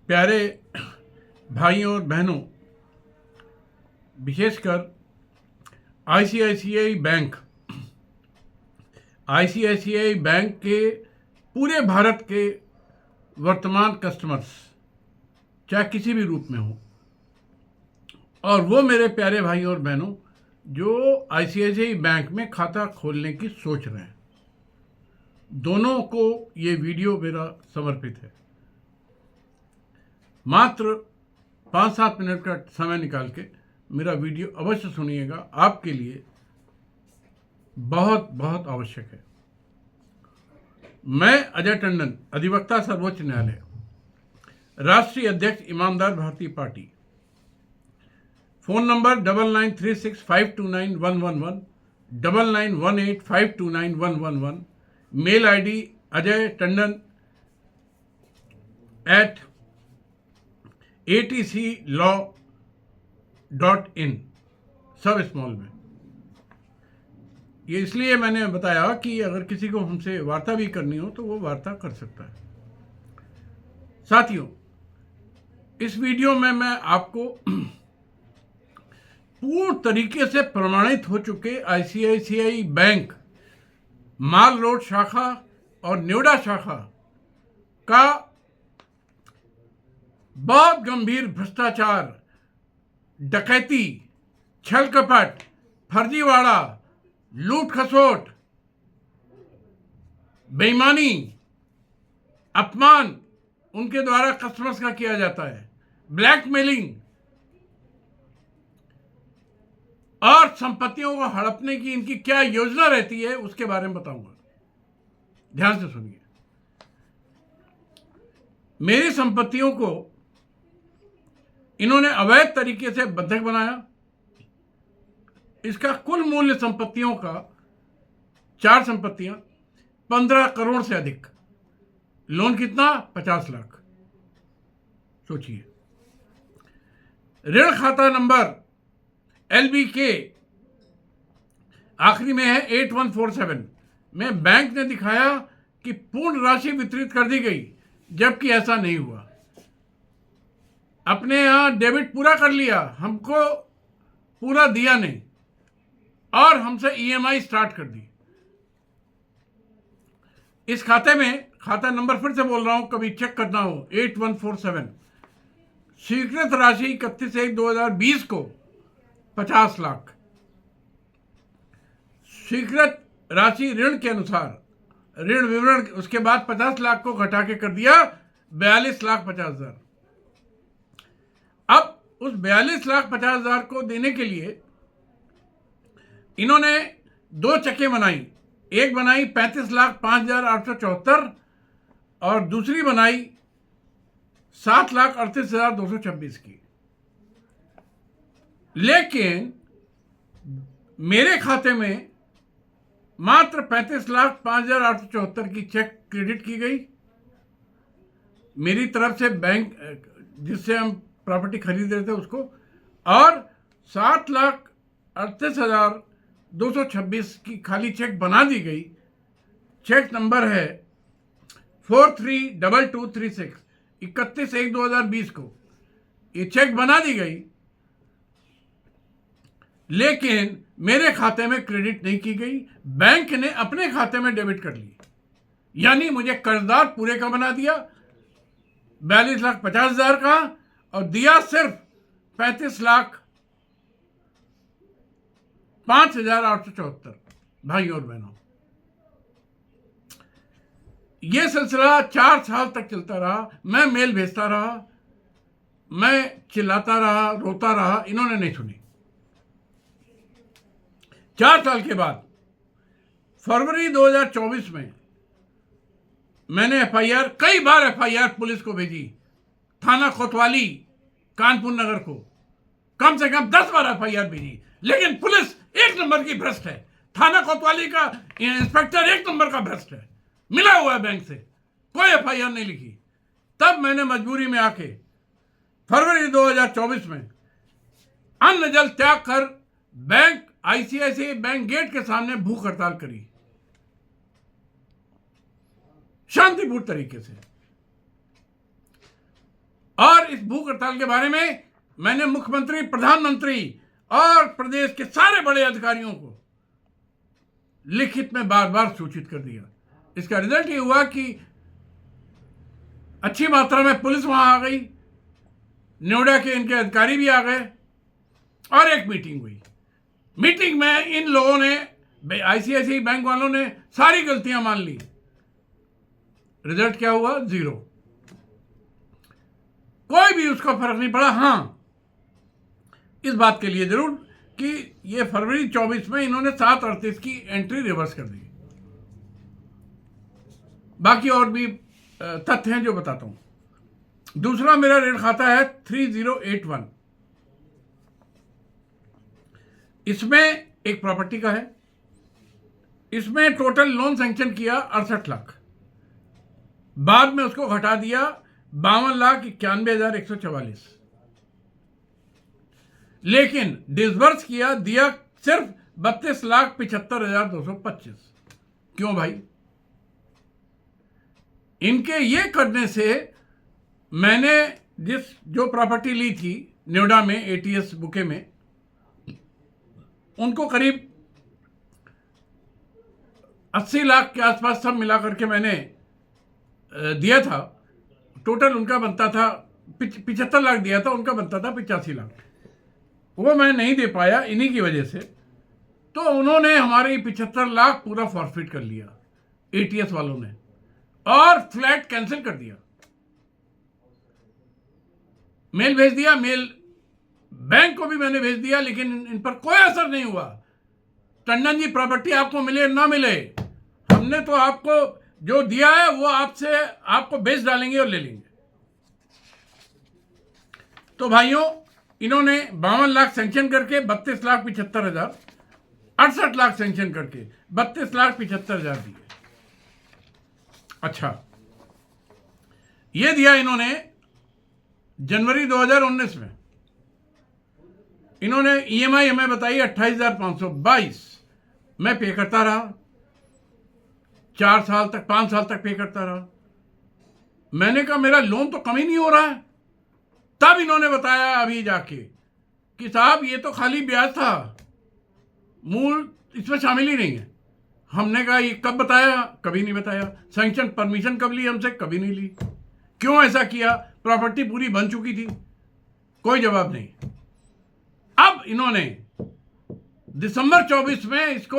प्यारे भाइयों और बहनों, विशेषकर आईसीआईसीआई बैंक के पूरे भारत के वर्तमान कस्टमर्स, चाहे किसी भी रूप में हो, और वो मेरे प्यारे भाइयों और बहनों जो आईसीआईसीआई बैंक में खाता खोलने की सोच रहे हैं, दोनों को ये वीडियो मेरा समर्पित है। मात्र 5-7 मिनट का समय निकाल के मेरा वीडियो अवश्य सुनिएगा, आपके लिए बहुत बहुत आवश्यक है। मैं अजय टंडन, अधिवक्ता सर्वोच्च न्यायालय, राष्ट्रीय अध्यक्ष ईमानदार भारतीय party, phone number 9936529111, 9918529111, mail ID ajaytandan@atclaw.in, सब स्मॉल में। ये इसलिए मैंने बताया कि अगर किसी को हमसे वार्ता भी करनी हो तो वो वार्ता कर सकता है। साथियों, इस वीडियो में मैं आपको पूर्ण तरीके से प्रमाणित हो चुके आईसीआईसीआई बैंक माल रोड शाखा और न्योडा शाखा का बहुत गंभीर भ्रष्टाचार, डकैती, छल कपट, फर्जीवाड़ा, लूट खसोट, बेईमानी, अपमान उनके द्वारा कस्टमर्स का किया जाता है, ब्लैकमेलिंग और संपत्तियों को हड़पने की इनकी क्या योजना रहती है, उसके बारे में बताऊंगा। ध्यान से सुनिए। मेरी संपत्तियों को इन्होंने अवैध तरीके से बंधक बनाया। इसका कुल मूल्य संपत्तियों का, 4 संपत्तियां, 15 करोड़ से अधिक। लोन कितना? 50 लाख। सोचिए। ऋण खाता नंबर LBK आखिरी में है 8147 में बैंक ने दिखाया कि पूर्ण राशि वितरित कर दी गई, जबकि ऐसा नहीं हुआ। अपने यहां डेबिट पूरा कर लिया, हमको पूरा दिया नहीं और हमसे EMI स्टार्ट कर दी। इस खाते में, खाता नंबर फिर से बोल रहा हूं, कभी चेक करना हो, 8147, स्वीकृत राशि 31/1/2020 को 50 लाख। स्वीकृत राशि ऋण के अनुसार, ऋण विवरण उसके बाद 50 लाख को घटा के कर दिया 42,50,000। अब उस 42,50,000 को देने के लिए इन्होंने 2 चेकें बनाई। एक बनाई 35,05,874 और दूसरी बनाई 7,38,226 की। लेकिन मेरे खाते में मात्र 35,05,874 की चेक क्रेडिट की गई मेरी तरफ से, बैंक जिससे हम प्रॉपर्टी खरीद रहे थे उसको, और 7,38,226 की खाली चेक बना दी गई। चेक नंबर है 432236, 31/1/2020 को ये चेक बना दी गई, लेकिन मेरे खाते में क्रेडिट नहीं की गई। बैंक ने अपने खाते में डेबिट कर ली, यानी मुझे कर्जदार पूरे का बना दिया 42,50,000 का, और दिया सिर्फ 35,05,874। भाई और बहनों, यह सिलसिला 4 साल तक चलता रहा। मैं मेल भेजता रहा, मैं चिल्लाता रहा, रोता रहा, इन्होंने नहीं सुनी। 4 साल के बाद फरवरी 2024 में मैंने कई बार एफआईआर पुलिस को भेजी, थाना कोतवाली कानपुर नगर को, कम से कम 10 बार एफआईआर भेजी, लेकिन पुलिस 1 नंबर की भ्रष्ट है। थाना कोतवाली का इंस्पेक्टर 1 नंबर का भ्रष्ट है, मिला हुआ है बैंक से, कोई एफआईआर नहीं लिखी। तब मैंने मजबूरी में आके फरवरी 2024 में अन्न जल त्याग कर बैंक, आईसीआईसीआई बैंक गेट के सामने भूख हड़ताल करी, शांतिपूर्ण तरीके से। भूख हड़ताल के बारे में मैंने मुख्यमंत्री, प्रधानमंत्री और प्रदेश के सारे बड़े अधिकारियों को लिखित में बार बार सूचित कर दिया। इसका रिजल्ट ये हुआ कि अच्छी मात्रा में पुलिस वहां आ गई, नोएडा के इनके अधिकारी भी आ गए और एक मीटिंग हुई। मीटिंग में इन लोगों ने, आईसीआईसीआई बैंक वालों ने सारी गलतियां मान ली। रिजल्ट क्या हुआ? 0। कोई भी उसका फर्क नहीं पड़ा। हां, इस बात के लिए जरूर कि ये फरवरी 24 में इन्होंने 738 की एंट्री रिवर्स कर दी। बाकी और भी तथ्य हैं जो बताता हूं। दूसरा मेरा ऋण खाता है 3081। इसमें एक प्रॉपर्टी का है। इसमें टोटल लोन सैंक्शन किया 68 लाख, बाद में उसको घटा दिया 52,91,144, लेकिन डिसबर्स दिया सिर्फ 32,75,225। क्यों भाई? इनके ये करने से मैंने जो प्रॉपर्टी ली थी नोएडा में एटीएस बुके में, उनको करीब 80 लाख के आसपास सब मिला करके मैंने दिया था। टोटल उनका बनता था 75 लाख दिया था, उनका बनता था 85 लाख। वो मैं नहीं दे पाया इन्हीं की वजह से। तो उन्होंने हमारे 75 लाख पूरा फॉरफिट कर लिया एटीएस वालों ने, और फ्लैट कैंसिल कर दिया। मेल भेज दिया, मेल बैंक को भी मैंने भेज दिया, लेकिन इन पर कोई असर नहीं हुआ। टंडन जी, प्रॉपर्टी आपको मिले ना मिले, हमने तो आपको जो दिया है वो आपको बेच डालेंगे और ले लेंगे। तो भाइयों, इन्होंने 52 लाख सैंक्शन करके 32,75,000, 68 लाख सैंक्शन करके 32,75,000 दिए। अच्छा, ये दिया इन्होंने जनवरी 2019 में। इन्होंने ईएमआई हमें बताई 28,522। मैं पे करता रहा 4 साल तक, 5 साल तक पे करता रहा। मैंने कहा मेरा लोन तो कम ही नहीं हो रहा है। तब इन्होंने बताया अभी जाके कि साहब ये तो खाली ब्याज था, मूल इसमें शामिल ही नहीं है। हमने कहा ये कब बताया? कभी नहीं बताया। सैंक्शन परमिशन कब ली हमसे? कभी नहीं ली। क्यों ऐसा किया? प्रॉपर्टी पूरी बन चुकी थी। कोई जवाब नहीं। अब इन्होंने दिसंबर 24 में इसको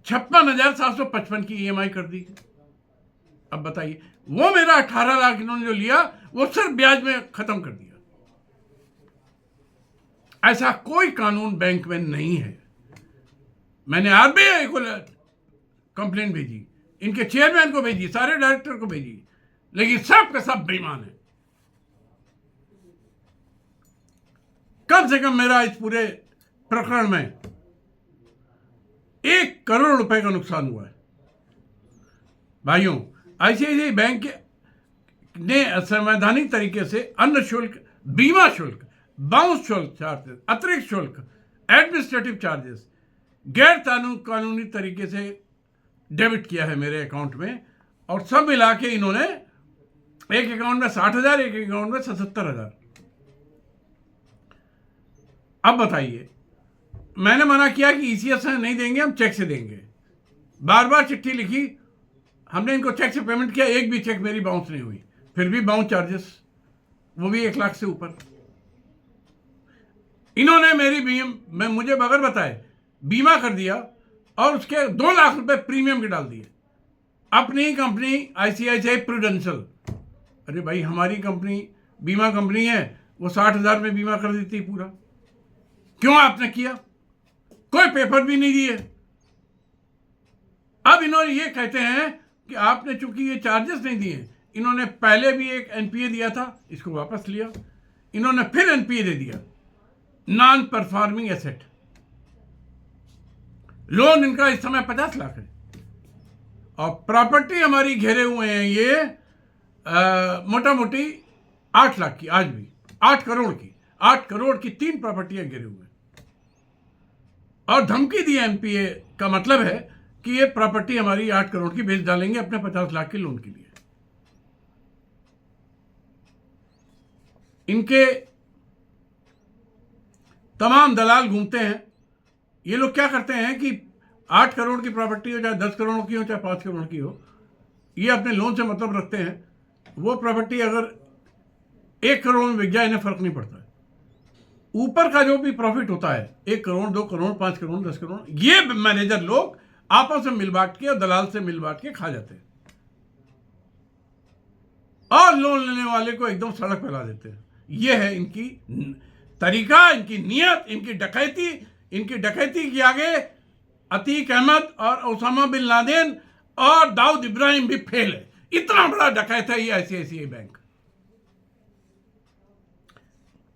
56,755 की ईएमआई कर दी। अब बताइए, वो मेरा 18 लाख इन्होंने जो लिया वो सिर्फ ब्याज में खत्म कर दिया। ऐसा कोई कानून बैंक में नहीं है। मैंने आरबीआई को कंप्लेंट भेजी, इनके चेयरमैन को भेजी, सारे डायरेक्टर को भेजी, लेकिन सब के सब बेईमान है। कम से कम मेरा इस पूरे प्रकरण में 1 करोड़ रुपए का नुकसान हुआ है। भाइयों, आईसीआईसीआई बैंक ने असंवैधानिक तरीके से अन्न शुल्क, बीमा शुल्क, बाउंस शुल्क चार्जेस, अतिरिक्त शुल्क, एडमिनिस्ट्रेटिव चार्जेस गैर कानूनी तरीके से डेबिट किया है मेरे अकाउंट में, और सब मिला के इन्होंने एक अकाउंट में 60,000, एक अकाउंट में 77,000। अब बताइए, मैंने मना किया कि ईसीएस से नहीं देंगे, हम चेक से देंगे। बार बार चिट्ठी लिखी, हमने इनको चेक से पेमेंट किया, एक भी चेक मेरी बाउंस नहीं हुई। फिर भी बाउंस चार्जेस, वो भी 1 लाख से ऊपर। इन्होंने मुझे बगैर बताए बीमा कर दिया और उसके 2 लाख रुपए प्रीमियम के डाल दिए। अपनी कंपनी आईसीआईसीआई प्रूडेंशियल, अरे भाई हमारी कंपनी बीमा कंपनी है, वो 60,000 में बीमा कर देती पूरा। क्यों आपने किया? कोई पेपर भी नहीं दिए। अब इन्होंने ये कहते हैं कि आपने चूंकि ये चार्जेस नहीं दिए। इन्होंने पहले भी एक एनपीए दिया था, इसको वापस लिया। इन्होंने फिर एनपीए दे दिया, नॉन परफॉर्मिंग एसेट। लोन इनका इस समय 50 लाख है, और प्रॉपर्टी हमारी घेरे हुए हैं ये मोटा मोटी 8 लाख की, आज भी 8 करोड़ की, 8 करोड़ की 3 प्रॉपर्टियां घेरे हुए हैं। और धमकी दी एनपीए का मतलब है कि ये प्रॉपर्टी हमारी 8 करोड़ की बेच डालेंगे अपने 50 लाख के लोन के लिए। इनके तमाम दलाल घूमते हैं। ये लोग क्या करते हैं कि 8 करोड़ की प्रॉपर्टी हो, चाहे 10 करोड़ की हो, चाहे 5 करोड़ की हो, ये अपने लोन से मतलब रखते हैं। वो प्रॉपर्टी अगर 1 करोड़ में बिक जाए, इन्हें फर्क नहीं पड़ता है। ऊपर का जो भी प्रॉफिट होता है, 1 करोड़, 2 करोड़, 5 करोड़, 10 करोड़, ये मैनेजर लोग आपस में मिल बांट के और दलाल से मिल बांट के खा जाते हैं और लोन लेने वाले को एकदम सड़क पे ला देते हैं। ये है इनकी तरीका, इनकी नियत, इनकी डकैती के आगे अतीक अहमद और ओसामा बिन लादेन और दाऊद इब्राहिम भी फेल है। इतना बड़ा डकैत है ये आईसीआईसीआई बैंक।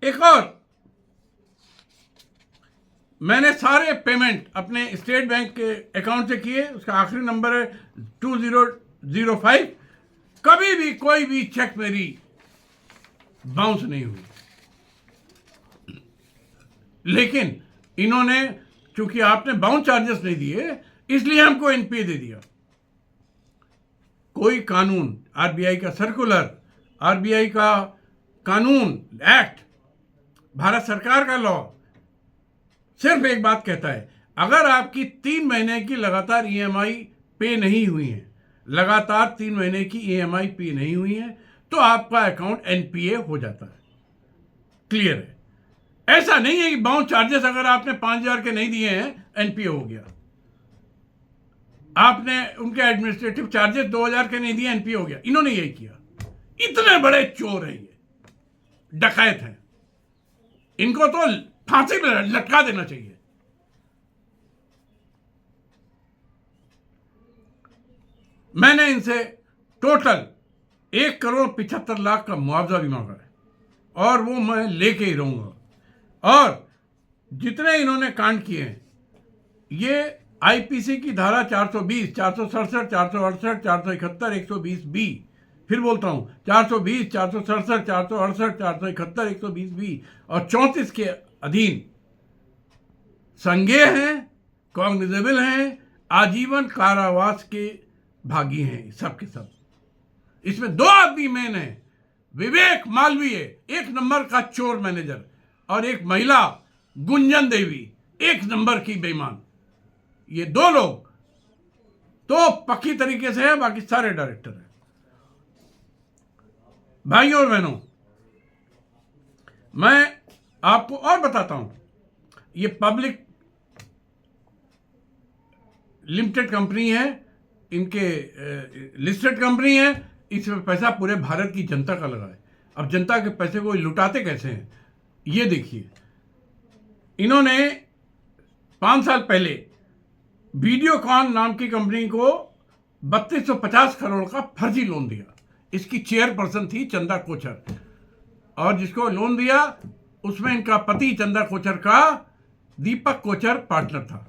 एक और, मैंने सारे पेमेंट अपने स्टेट बैंक के अकाउंट से किए, उसका आखिरी नंबर है 2005। कभी भी कोई भी चेक मेरी बाउंस नहीं हुई। लेकिन इन्होंने, चूंकि आपने बाउंस चार्जेस नहीं दिए, इसलिए हमको एनपीए दे दिया। कोई कानून, आरबीआई का सर्कुलर, आरबीआई का कानून, एक्ट, भारत सरकार का लॉ सिर्फ एक बात कहता है, अगर आपकी 3 महीने की लगातार ईएमआई पे नहीं हुई है, लगातार 3 महीने की ईएमआई पे नहीं हुई है, तो आपका अकाउंट एनपीए हो जाता है। क्लियर है? ऐसा नहीं है कि बाउंस चार्जेस अगर आपने 5,000 के नहीं दिए हैं एनपीए हो गया, आपने उनके एडमिनिस्ट्रेटिव चार्जेस 2,000 के नहीं दिए एनपीए हो गया। इन्होंने यही किया। इतने बड़े चोर हैं, ये डकैत हैं, इनको तो फांसी पे लटका देना चाहिए। मैंने इनसे टोटल 1,75,00,000 का मुआवजा भी मांगा है और वो मैं लेके ही रहूंगा। और जितने इन्होंने कांड किए हैं, ये आईपीसी की धारा 420, 467, 468, 471, 120B, फिर बोलता हूं 420, 467, 468, 471, 120B और 34 के अधीन संज्ञेय हैं, कॉग्निजेबल हैं, आजीवन कारावास के भागी हैं सब के सब। इसमें 2 आदमी मेन हैं, विवेक मालवीय, 1 नंबर का चोर मैनेजर, और एक महिला गुंजन देवी, 1 नंबर की बेईमान। ये 2 लोग तो पक्की तरीके से है, बाकी सारे डायरेक्टर हैं। भाइयों और बहनों, मैं आपको और बताता हूं, ये पब्लिक लिमिटेड कंपनी है, इनके लिस्टेड कंपनी है, इसमें पैसा पूरे भारत की जनता का लगा है। अब जनता के पैसे को लुटाते कैसे हैं, ये देखिए। इन्होंने 5 साल पहले वीडियोकॉन नाम की कंपनी को 3250 करोड़ का फर्जी लोन दिया। इसकी चेयरपर्सन थी चंदा कोचर, और जिसको लोन दिया उसमें इनका पति चंदा कोचर का दीपक कोचर पार्टनर था।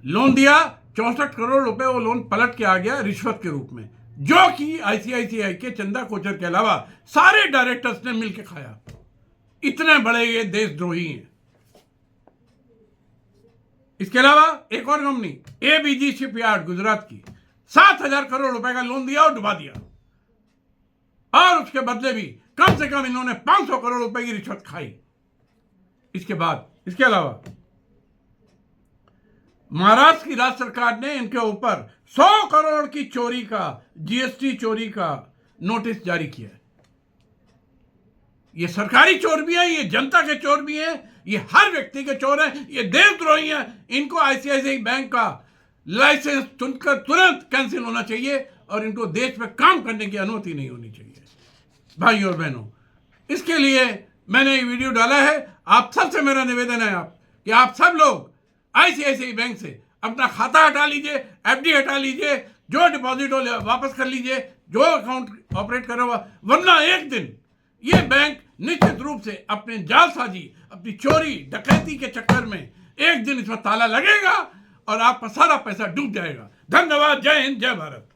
लोन दिया 64 करोड़ रुपए, वो लोन पलट के आ गया रिश्वत के रूप में, जो कि आईसीआईसीआई के चंदा कोचर के अलावा सारे डायरेक्टर्स ने मिलकर खाया। इतने बड़े ये देशद्रोही हैं। इसके अलावा एक और कंपनी एबीजी शिपयार्ड गुजरात की 7,000 करोड़ रुपए का लोन दिया और डुबा दिया, और उसके बदले भी कम से कम इन्होंने 500 करोड़ रुपए की रिश्वत खाई। इसके अलावा महाराष्ट्र की राज्य सरकार ने इनके ऊपर 100 करोड़ की चोरी का, जीएसटी चोरी का नोटिस जारी किया है। ये सरकारी चोर भी है, ये जनता के चोर भी हैं, ये हर व्यक्ति के चोर हैं, ये देशद्रोही हैं। इनको आईसीआईसीआई बैंक का लाइसेंस तुरंत कैंसिल होना चाहिए और इनको देश में काम करने की अनुमति नहीं होनी चाहिए। भाइयों और बहनों, इसके लिए मैंने ये वीडियो डाला है। आप सबसे मेरा निवेदन है कि आप सब लोग आईसीआईसीआई बैंक से अपना खाता हटा लीजिए, एफडी हटा लीजिए, जो डिपॉजिट हो वापस कर लीजिए, जो अकाउंट ऑपरेट कर रहा, वरना एक दिन ये बैंक निश्चित रूप से अपने जालसाजी, अपनी चोरी डकैती के चक्कर में एक दिन इसमें ताला लगेगा और आपका सारा पैसा डूब जाएगा। धन्यवाद। जय हिंद, जय भारत।